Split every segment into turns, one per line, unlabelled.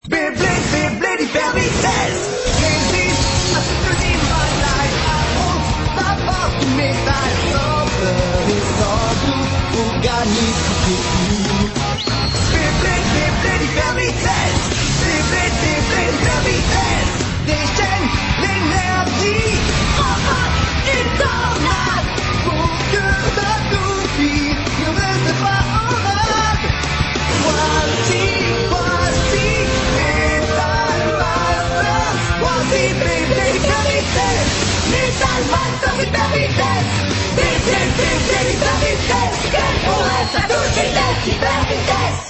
Beyblade, Beyblade, hyper vitesse. Crazy, I live my life. I won't stop off the métal. Sans peur et sans doute, pour gagner tout est tout. Beyblade, Beyblade, hyper vitesse. Beyblade, Beyblade, hyper vitesse. Déchaîne l'énergie. Une tornade. Pour que ta toupie ne reste pas en rade. Voici Metal Masters. Voici Beyblade hyper vitesse. Metal Masters hyper vitesse. Beyblade, Beyblade hyper vitesse. Quelle pourrait à toute vitesse, hyper vitesse.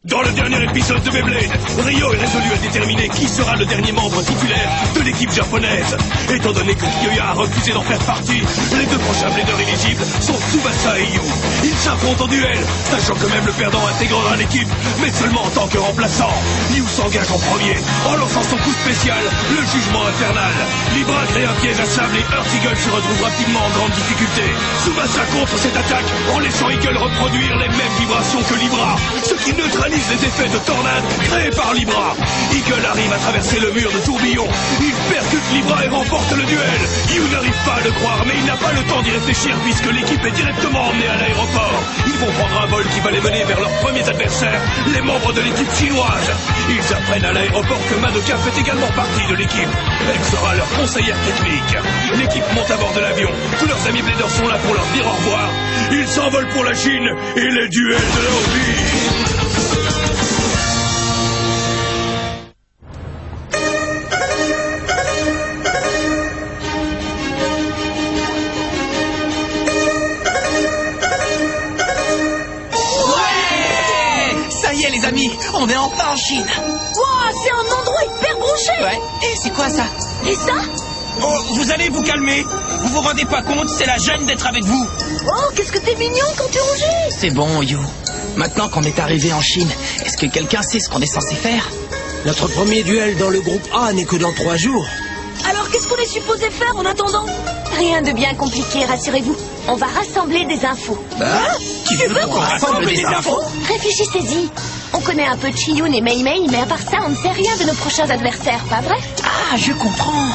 Dans le dernier épisode de Beyblade, Ryo est résolu à déterminer qui sera le dernier membre titulaire de l'équipe japonaise. Étant donné que Kiyoya a refusé d'en faire partie, les deux prochains bladers éligibles sont Tsubasa et Yu. Ils s'affrontent en duel, sachant que même le perdant intégrera l'équipe, mais seulement en tant que remplaçant. Yu s'engage en premier, en lançant son coup spécial, le jugement infernal. Libra crée un piège à sable et Earth Eagle se retrouve rapidement en grande difficulté. Tsubasa contre cette attaque en laissant Eagle reproduire les mêmes vibrations que Libra, ce qui neutralise les effets de tornade créés par Libra. Eagle arrive à traverser le mur de tourbillon. Il percute Libra et remporte le duel. Yu n'arrive pas à le croire, mais il n'a pas le temps d'y réfléchir puisque l'équipe est directement emmenée à l'aéroport. Ils vont prendre un vol qui va les mener vers leurs premiers adversaires, les membres de l'équipe chinoise. Ils apprennent à l'aéroport que Madoka fait également partie de l'équipe. Elle sera leur conseillère technique. L'équipe monte à bord de l'avion. Tous leurs amis bladers sont là pour leur dire au revoir. Ils s'envolent pour la Chine et les duels de leur vie.
Les amis, on est enfin en Chine.
Wow, c'est un endroit hyper branché.
Ouais, et c'est quoi ça?
Et ça?
Oh, vous allez vous calmer. Vous vous rendez pas compte, c'est la gêne d'être avec vous.
Oh, qu'est-ce que t'es mignon quand tu rougis.
C'est bon, Yu. Maintenant qu'on est arrivé en Chine, est-ce que quelqu'un sait ce qu'on est censé faire?
Notre premier duel dans le groupe A n'est que dans 3 jours.
Alors qu'est-ce qu'on est supposé faire en attendant?
Rien de bien compliqué, rassurez-vous. On va rassembler des infos.
Tu veux qu'on rassemble des infos?
Réfléchissez-y. On connaît un peu Chiyun et Mei Mei, mais à part ça, on ne sait rien de nos prochains adversaires, pas vrai?
Ah, je comprends.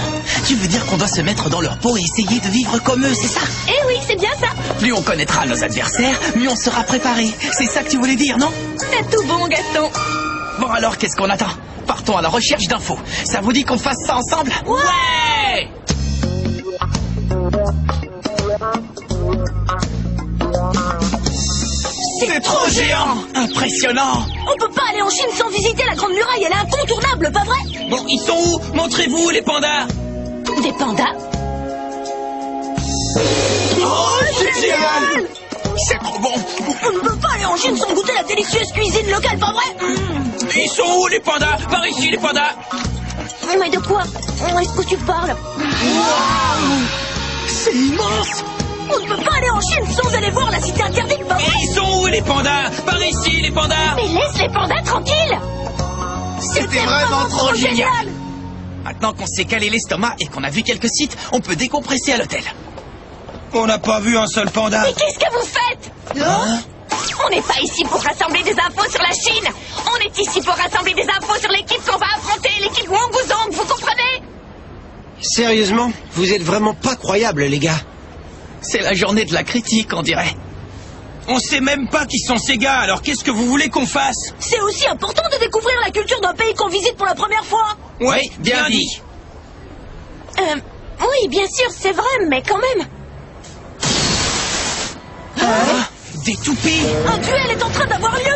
Tu veux dire qu'on doit se mettre dans leur peau et essayer de vivre comme eux, c'est ça?
Eh oui, c'est bien ça.
Plus on connaîtra nos adversaires, mieux on sera préparé. C'est ça que tu voulais dire, non?
T'as tout bon, Gaston.
Bon alors, qu'est-ce qu'on attend? Partons à la recherche d'infos. Ça vous dit qu'on fasse ça ensemble? Ouais! C'est trop géant! Impressionnant!
On peut pas aller en Chine sans visiter la Grande Muraille, elle est incontournable, pas vrai?
Bon, ils sont où? Montrez-vous les pandas!
Des pandas?
Oh, c'est génial! C'est trop bon!
On ne peut pas aller en Chine sans goûter la délicieuse cuisine locale, pas vrai?
Ils sont où les pandas? Par ici les pandas!
Mais de quoi? Est-ce que tu parles?
Waouh! C'est immense!
On ne peut pas aller en Chine sans aller voir la cité interdite, pas vrai?
Ils sont où les pandas? Par ici les pandas!
Mais laisse les pandas tranquilles!
C'était vraiment trop génial! Maintenant qu'on s'est calé l'estomac et qu'on a vu quelques sites, on peut décompresser à l'hôtel. On n'a pas vu un seul panda.
Mais qu'est-ce que vous faites?
Hein?
On n'est pas ici pour rassembler des infos sur la Chine. On est ici pour rassembler des infos sur l'équipe qu'on va affronter, l'équipe Wonguzong, vous comprenez?
Sérieusement, vous êtes vraiment pas croyables, les gars.
C'est la journée de la critique, on dirait. On sait même pas qui sont ces gars, alors qu'est-ce que vous voulez qu'on fasse?
C'est aussi important de découvrir la culture d'un pays qu'on visite pour la première fois.
Oui, bien dit.
Oui, bien sûr, c'est vrai, mais quand même.
Des toupies.
Un duel est en train d'avoir lieu.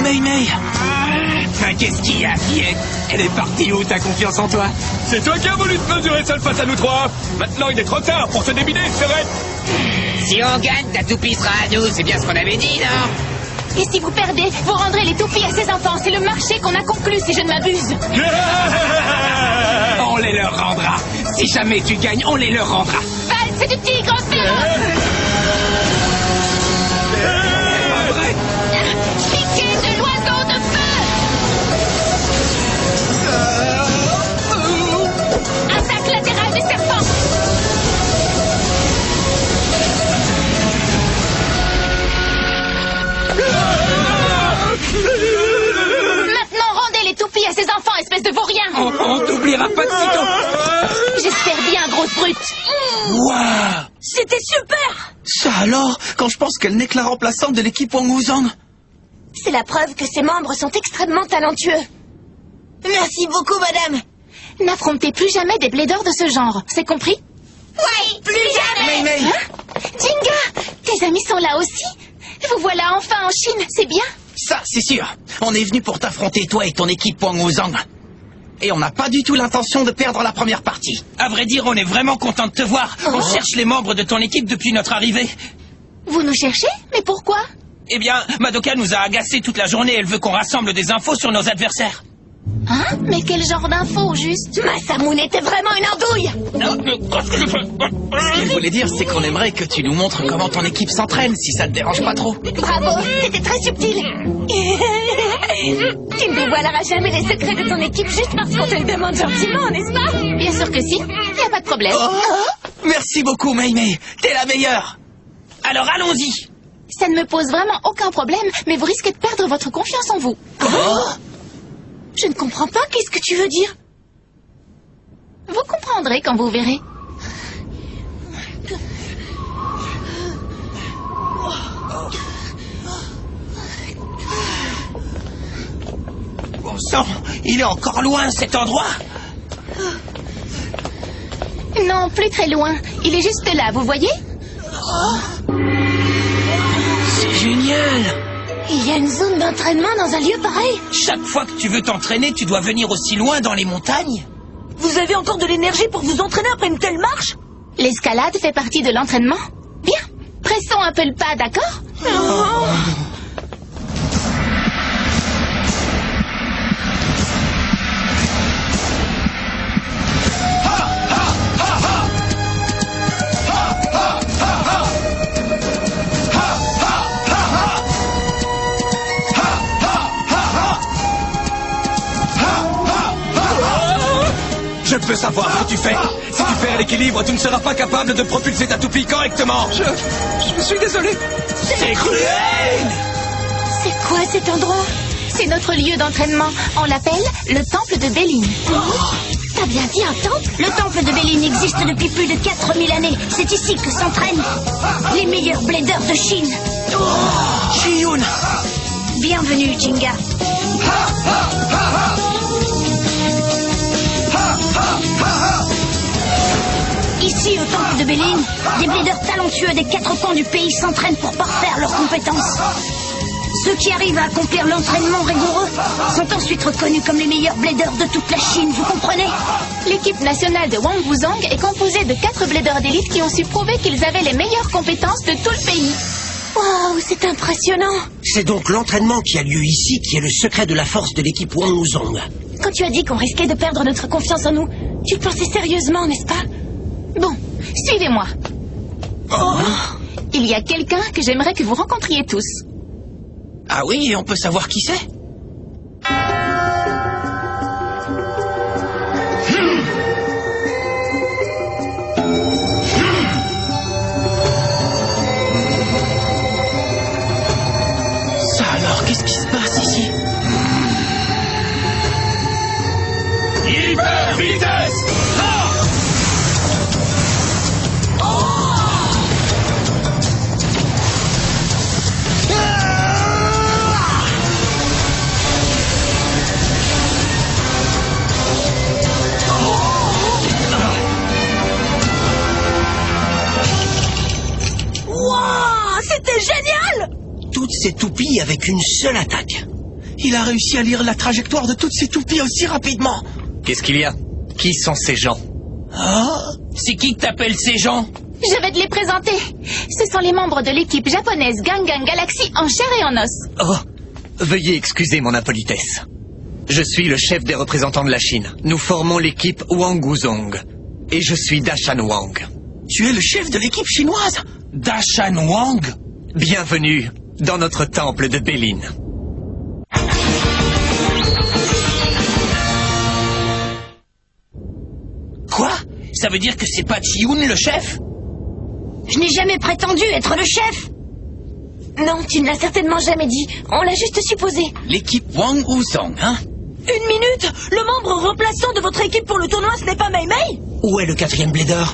Mei Mei. Qu'est-ce qu'il y a, fillette? Elle est partie où, ta confiance en toi?
C'est toi qui as voulu te mesurer seul face à nous trois. Maintenant, il est trop tard pour se débiner, c'est vrai.
Si on gagne, ta toupie sera à nous, c'est bien ce qu'on avait dit, non?
Et si vous perdez, vous rendrez les toupies à ces enfants. C'est le marché qu'on a conclu, si je ne m'abuse.
On les leur rendra. Si jamais tu gagnes, on les leur rendra.
C'est du tigre féroce. Piqué de l'oiseau de feu.
Waouh!
C'était super!
Ça alors, quand je pense qu'elle n'est que la remplaçante de l'équipe Wang Wuzong.
C'est la preuve que ses membres sont extrêmement talentueux.
Merci beaucoup, madame.
N'affrontez plus jamais des bladers de ce genre, c'est compris?
Oui, plus jamais.
Mais...
Jinga, tes amis sont là aussi? Vous voilà enfin en Chine, c'est bien?
Ça, c'est sûr. On est venu pour t'affronter, toi et ton équipe Wang Wuzong. Et on n'a pas du tout l'intention de perdre la première partie. À vrai dire, on est vraiment content de te voir. On cherche les membres de ton équipe depuis notre arrivée.
Vous nous cherchez? Mais pourquoi?
Eh bien, Madoka nous a agacés toute la journée. Elle veut qu'on rassemble des infos sur nos adversaires.
Hein? Mais quel genre d'infos, juste?
Masamune était vraiment une andouille.
Qu'est-ce que je fais? Ce qu'il voulait dire, c'est qu'on aimerait que tu nous montres comment ton équipe s'entraîne, si ça te dérange pas trop.
Bravo, c'était très subtil. Tu ne dévoileras jamais les secrets de ton équipe juste parce qu'on te le demande gentiment, n'est-ce pas?
Bien sûr que si, y a pas de problème.
Merci beaucoup, Mei. T'es la meilleure. Alors allons-y.
Ça ne me pose vraiment aucun problème, mais vous risquez de perdre votre confiance en vous.
Je ne comprends pas, qu'est-ce que tu veux dire?
Vous comprendrez quand vous verrez.
Bon sang, il est encore loin cet endroit.
Non, plus très loin. Il est juste là, vous voyez?
C'est génial.
Il y a une zone d'entraînement dans un lieu pareil.
Chaque fois que tu veux t'entraîner, tu dois venir aussi loin dans les montagnes.
Vous avez encore de l'énergie pour vous entraîner après une telle marche?
L'escalade fait partie de l'entraînement. Bien, pressons un peu le pas, d'accord?
Je peux savoir ce que tu fais. Si tu perds l'équilibre, tu ne seras pas capable de propulser ta toupie correctement. Je suis désolé.
C'est cruel.
C'est quoi cet endroit?
C'est notre lieu d'entraînement. On l'appelle le temple de Bélin.
T'as bien dit un temple?
Le temple de Bélin existe depuis plus de 4000 années. C'est ici que s'entraînent les meilleurs bladers de Chine.
Chiyun.
Bienvenue, Jinga. Ici, au temple de Bélin, des bladers talentueux des 4 coins du pays s'entraînent pour parfaire leurs compétences. Ceux qui arrivent à accomplir l'entraînement rigoureux sont ensuite reconnus comme les meilleurs bladers de toute la Chine, vous comprenez?
L'équipe nationale de Wang Wuzong est composée de 4 bladers d'élite qui ont su prouver qu'ils avaient les meilleures compétences de tout le pays.
Waouh, c'est impressionnant.
C'est donc l'entraînement qui a lieu ici qui est le secret de la force de l'équipe Wang Wuzong.
Quand tu as dit qu'on risquait de perdre notre confiance en nous, tu le pensais sérieusement, n'est-ce pas?
Bon, suivez-moi. Il y a quelqu'un que j'aimerais que vous rencontriez tous.
Ah oui, et on peut savoir qui c'est? Ça alors, qu'est-ce qui se passe ici?
Hyper vitesse.
Waouh, c'était génial!
Toutes ces toupies avec une seule attaque.
Il a réussi à lire la trajectoire de toutes ces toupies aussi rapidement.
Qu'est-ce qu'il y a? Qui sont ces gens?
C'est qui que t'appelles ces gens?
Je vais te les présenter. Ce sont les membres de l'équipe japonaise Gangan Galaxy en chair et en os.
Oh, veuillez excuser mon impolitesse. Je suis le chef des représentants de la Chine. Nous formons l'équipe Wang Wuzong. Et je suis Dashan Wang.
Tu es le chef de l'équipe chinoise? Dashan Wang?
Bienvenue dans notre temple de Bélin.
Quoi? Ça veut dire que c'est pas Chiyun le chef?
Je n'ai jamais prétendu être le chef.
Non, tu ne l'as certainement jamais dit. On l'a juste supposé.
L'équipe Wang Wuzong, hein?
Une minute! Le membre remplaçant de votre équipe pour le tournoi, ce n'est pas Mei Mei?
Où est le 4e blader?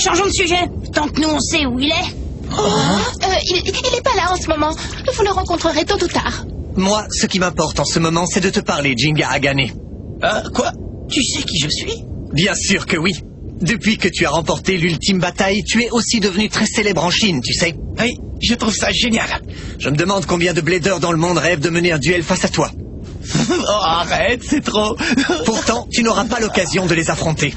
Changeons de sujet. Tant que nous on sait où il est.
Il est pas là en ce moment. Vous le rencontrerez tôt ou tard.
Moi, ce qui m'importe en ce moment, c'est de te parler, Jinga Agane.
Quoi? Tu sais qui je suis?
Bien sûr que oui. Depuis que tu as remporté l'ultime bataille, tu es aussi devenu très célèbre en Chine, tu sais.
Oui, je trouve ça génial.
Je me demande combien de bladers dans le monde rêvent de mener un duel face à toi.
Oh, arrête, c'est trop.
Pourtant, tu n'auras pas l'occasion de les affronter.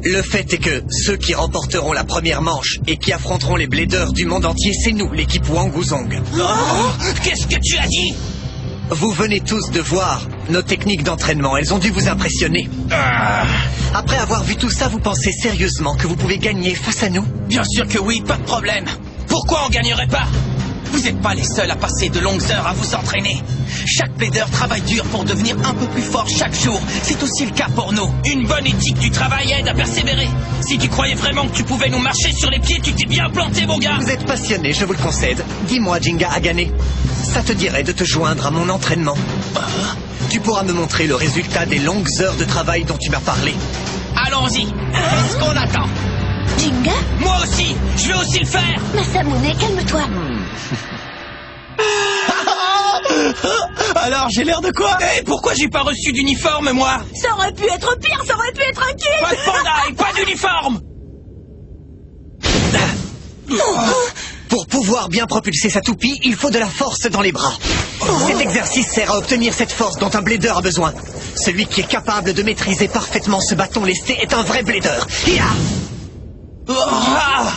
Le fait est que ceux qui remporteront la première manche et qui affronteront les bladers du monde entier, c'est nous, l'équipe Wang Wuzong.
Qu'est-ce que tu as dit?
Vous venez tous de voir nos techniques d'entraînement, elles ont dû vous impressionner. Après avoir vu tout ça, vous pensez sérieusement que vous pouvez gagner face à nous?
Bien sûr que oui, pas de problème. Pourquoi on gagnerait pas? Vous n'êtes pas les seuls à passer de longues heures à vous entraîner. Chaque plaideur travaille dur pour devenir un peu plus fort chaque jour. C'est aussi le cas pour nous. Une bonne éthique du travail aide à persévérer. Si tu croyais vraiment que tu pouvais nous marcher sur les pieds, tu t'es bien planté, mon gars.
Vous êtes passionné, je vous le concède. Dis-moi, Jinga Agane, ça te dirait de te joindre à mon entraînement? Tu pourras me montrer le résultat des longues heures de travail dont tu m'as parlé.
Allons-y. Qu'est-ce qu'on attend?
Jinga?
Moi aussi, je vais aussi le faire.
Masamune, calme-toi.
Alors, j'ai l'air de quoi? Pourquoi j'ai pas reçu d'uniforme, moi?
Ça aurait pu être pire, ça aurait pu être un kill.
Pas de pandaille, pas d'uniforme.
Pour pouvoir bien propulser sa toupie, il faut de la force dans les bras. Cet exercice sert à obtenir cette force dont un blader a besoin. Celui qui est capable de maîtriser parfaitement ce bâton lesté est un vrai blader.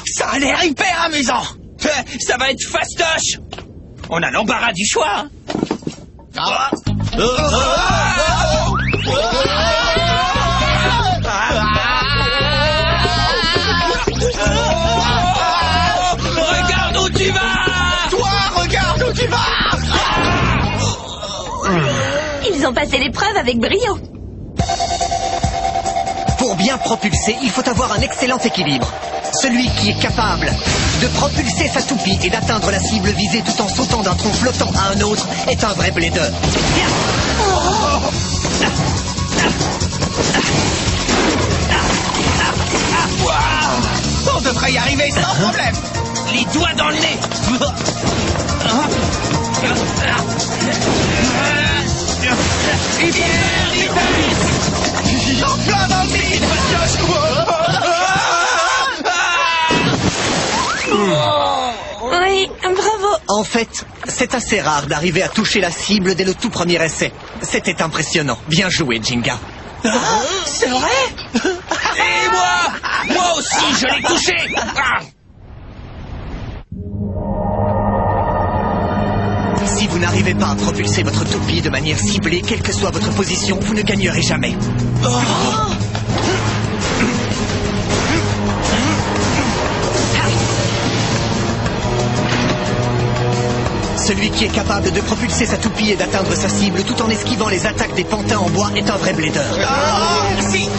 Ça a l'air hyper amusant. Ça va être fastoche. On a l'embarras du choix. Regarde où tu vas. Toi, regarde où tu vas.
Ils ont passé l'épreuve avec brio.
Pour bien propulser, il faut avoir un excellent équilibre. Celui qui est capable de propulser sa toupie et d'atteindre la cible visée tout en sautant d'un tronc flottant à un autre est un vrai blader.
On devrait y arriver sans problème. Les doigts dans le nez. En plein dans le vide.
Oui, bravo.
En fait, c'est assez rare d'arriver à toucher la cible dès le tout premier essai. C'était impressionnant. Bien joué, Jinga.
C'est vrai? Et moi aussi, je l'ai touché.
Si vous n'arrivez pas à propulser votre toupie de manière ciblée, quelle que soit votre position, vous ne gagnerez jamais. Celui qui est capable de propulser sa toupie et d'atteindre sa cible tout en esquivant les attaques des pantins en bois est un vrai blader.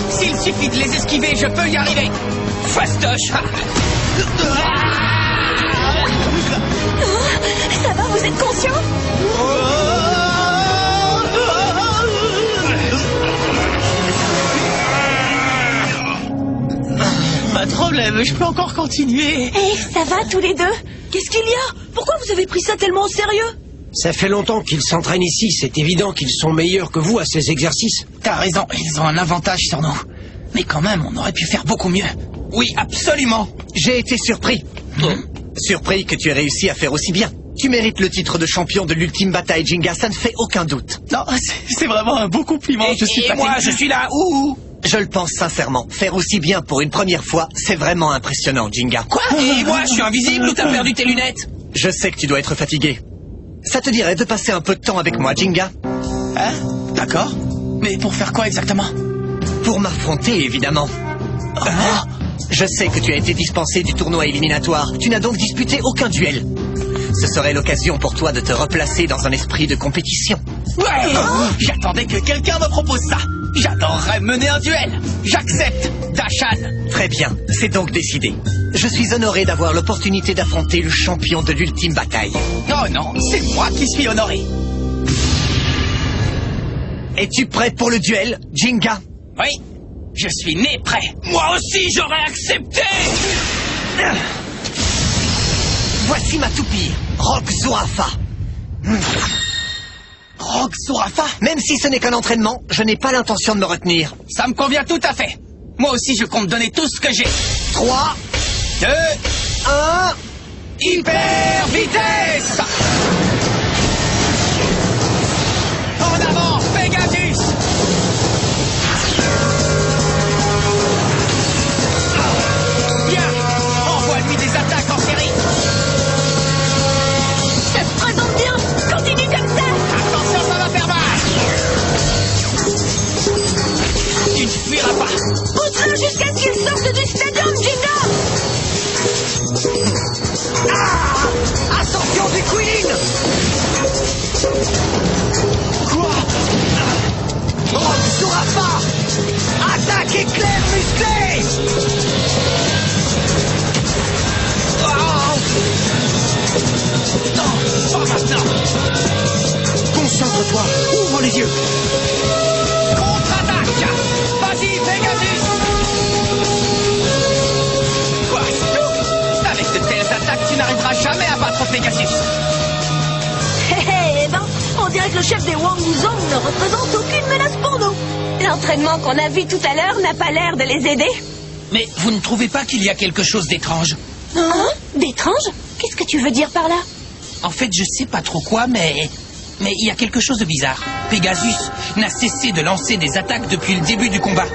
S'il suffit de les esquiver, je peux y arriver. Fastoche.
Ça va, vous êtes conscient?
Pas de problème, je peux encore continuer.
Ça va tous les deux? Qu'est-ce qu'il y a? Pourquoi vous avez pris ça tellement au sérieux?
Ça fait longtemps qu'ils s'entraînent ici, c'est évident qu'ils sont meilleurs que vous à ces exercices.
T'as raison, ils ont un avantage sur nous. Mais quand même, on aurait pu faire beaucoup mieux. Oui, absolument.
J'ai été surpris. Surpris que tu aies réussi à faire aussi bien. Tu mérites le titre de champion de l'ultime bataille, Jinga, ça ne fait aucun doute.
Non, c'est vraiment un beau compliment. Moi, je suis là.
Je le pense sincèrement. Faire aussi bien pour une première fois, c'est vraiment impressionnant, Jinga.
Quoi? Et moi, je suis invisible ou t'as perdu tes lunettes?
Je sais que tu dois être fatigué. Ça te dirait de passer un peu de temps avec moi, Jinga?
Hein? D'accord. Mais pour faire quoi exactement?
Pour m'affronter, évidemment. Je sais que tu as été dispensé du tournoi éliminatoire. Tu n'as donc disputé aucun duel. Ce serait l'occasion pour toi de te replacer dans un esprit de compétition.
Ouais. J'attendais que quelqu'un me propose ça. J'adorerais mener un duel. J'accepte, Dashan.
Très bien, c'est donc décidé. Je suis honoré d'avoir l'opportunité d'affronter le champion de l'ultime bataille.
Oh non, c'est moi qui suis honoré.
Es-tu prêt pour le duel, Jinga?
Oui. Je suis né prêt. Moi aussi, j'aurais accepté.
Voici ma toupie, Rock Zurafa.
Rock Zurafa?
Même si ce n'est qu'un entraînement, je n'ai pas l'intention de me retenir.
Ça me convient tout à fait. Moi aussi, je compte donner tout ce que j'ai.
3,
2,
1...
hyper vitesse! En avant, Pegasus! Bien, envoie-lui des attaques en série.
Ça se présente bien. Continue comme ça.
Attention, ça va faire mal. Tu ne fuiras pas.
Pousse-le jusqu'à ce qu'il sorte du stadium, Jinga.
Ascension du Queen! Quoi? Rock Zurafa! Attaque éclair musclé!
Non, pas maintenant.
Concentre-toi, ouvre les yeux!
Contre-attaque. Vas-y, Pegasus. Quoi, c'est tout? Avec de telles attaques, tu n'arriveras jamais à battre Pegasus.
Eh ben, on dirait que le chef des Wanguzong ne représente aucune menace pour nous. L'entraînement qu'on a vu tout à l'heure n'a pas l'air de les aider.
Mais vous ne trouvez pas qu'il y a quelque chose d'étrange?
Hein? D'étrange? Qu'est-ce que tu veux dire par là?
En fait, je sais pas trop quoi, mais il y a quelque chose de bizarre. Pegasus n'a cessé de lancer des attaques depuis le début du combat.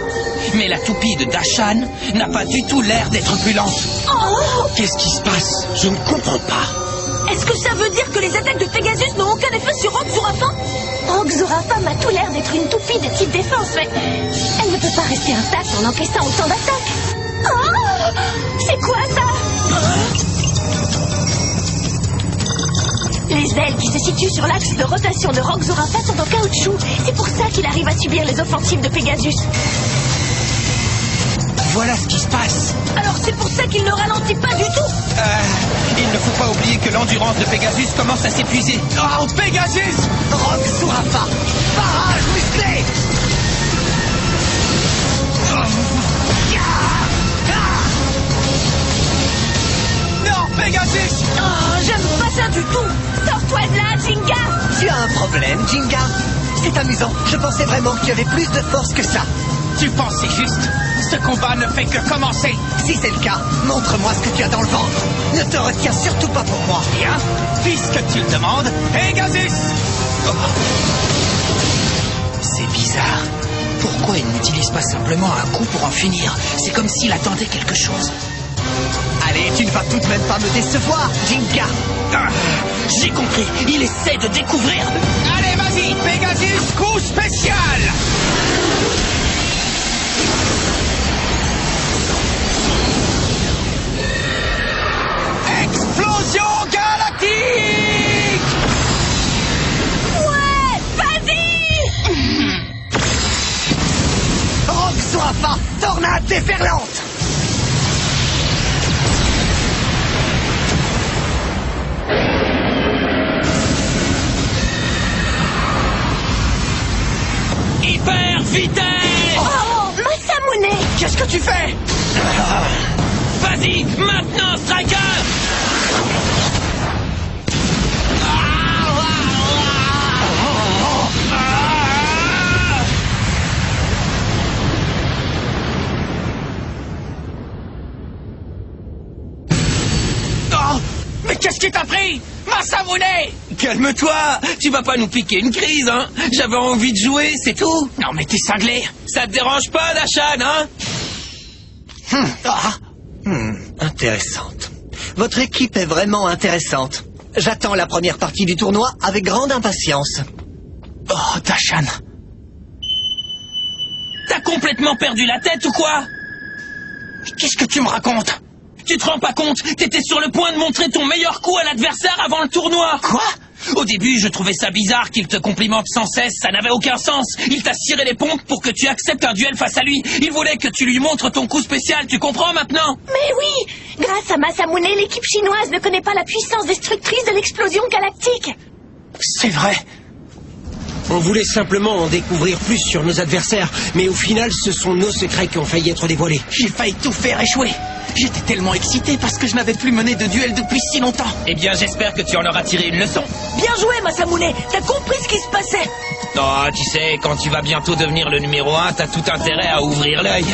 Mais la toupie de Dashan n'a pas du tout l'air d'être plus lente.
Oh!
Qu'est-ce qui se passe? Je ne comprends pas.
Est-ce que ça veut dire que les attaques de Pegasus n'ont aucun effet sur Rock Zurafa? Rock Zurafa m'a tout l'air d'être une toupie de type défense, mais elle ne peut pas rester intacte en encaissant autant d'attaques. Oh! C'est quoi ça? Les ailes qui se situent sur l'axe de rotation de Rock Zurafa sont en caoutchouc. C'est pour ça qu'il arrive à subir les offensives de Pegasus.
Voilà ce qui se passe.
Alors c'est pour ça qu'il ne ralentit pas du tout.
Il ne faut pas oublier que l'endurance de Pegasus commence à s'épuiser. Oh, Pegasus!
Rock Zurafa! Barrage musclé!
Non, Pegasus!
Oh, j'aime pas ça du tout. Sors-toi de là, Jinga.
Tu as un problème, Jinga? C'est amusant, je pensais vraiment qu'il y avait plus de force que ça.
Tu pensais juste? Ce combat ne fait que commencer.
Si c'est le cas, montre-moi ce que tu as dans le ventre. Ne te retiens surtout pas pour moi.
Bien, puisque tu le demandes, Pegasus! Oh. C'est bizarre. Pourquoi il n'utilise pas simplement un coup pour en finir? C'est comme s'il attendait quelque chose.
Allez, tu ne vas tout de même pas me décevoir, Jinga.
J'ai compris, il essaie de découvrir. Allez, vas-y, Pegasus, coup spécial! Explosion galactique!
Ouais, vas-y.
Rock Zurafa, tornade déferlante!
Hyper vitesse!
Oh, Masamune.
Qu'est-ce que tu fais? Vas-y, maintenant, Striker! Oh, mais qu'est-ce qui t'a pris? Masamune! Calme-toi, tu vas pas nous piquer une crise, hein? J'avais envie de jouer, c'est tout. Non mais t'es cinglé. Ça te dérange pas, Dashan, hein?
Intéressante. Votre équipe est vraiment intéressante. J'attends la première partie du tournoi avec grande impatience.
Oh, Dashan. T'as complètement perdu la tête ou quoi? Qu'est-ce que tu me racontes? Tu te rends pas compte? T'étais sur le point de montrer ton meilleur coup à l'adversaire avant le tournoi. Quoi? Au début, je trouvais ça bizarre qu'il te complimente sans cesse, ça n'avait aucun sens. Il t'a ciré les pompes pour que tu acceptes un duel face à lui. Il voulait que tu lui montres ton coup spécial, tu comprends maintenant?
Mais oui, grâce à Masamune, l'équipe chinoise ne connaît pas la puissance destructrice de l'explosion galactique.
C'est vrai.
On voulait simplement en découvrir plus sur nos adversaires, mais au final, ce sont nos secrets qui ont failli être dévoilés.
J'ai failli tout faire échouer. J'étais tellement excité parce que je n'avais plus mené de duel depuis si longtemps. Eh bien, j'espère que tu en auras tiré une leçon.
Bien joué, Masamune. T'as compris ce qui se passait.
Oh, tu sais, quand tu vas bientôt devenir le numéro 1, t'as tout intérêt à ouvrir l'œil.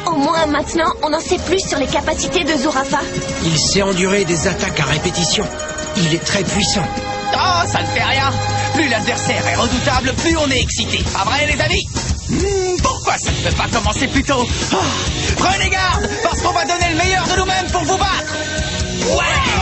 Au moins maintenant, on en sait plus sur les capacités de Zurafa.
Il sait endurer des attaques à répétition. Il est très puissant.
Oh, ça ne fait rien. Plus l'adversaire est redoutable, plus on est excité. Pas vrai, les amis? Pourquoi ça ne peut pas commencer plus tôt? Prenez garde, parce qu'on va donner le meilleur de nous-mêmes pour vous battre. Ouais!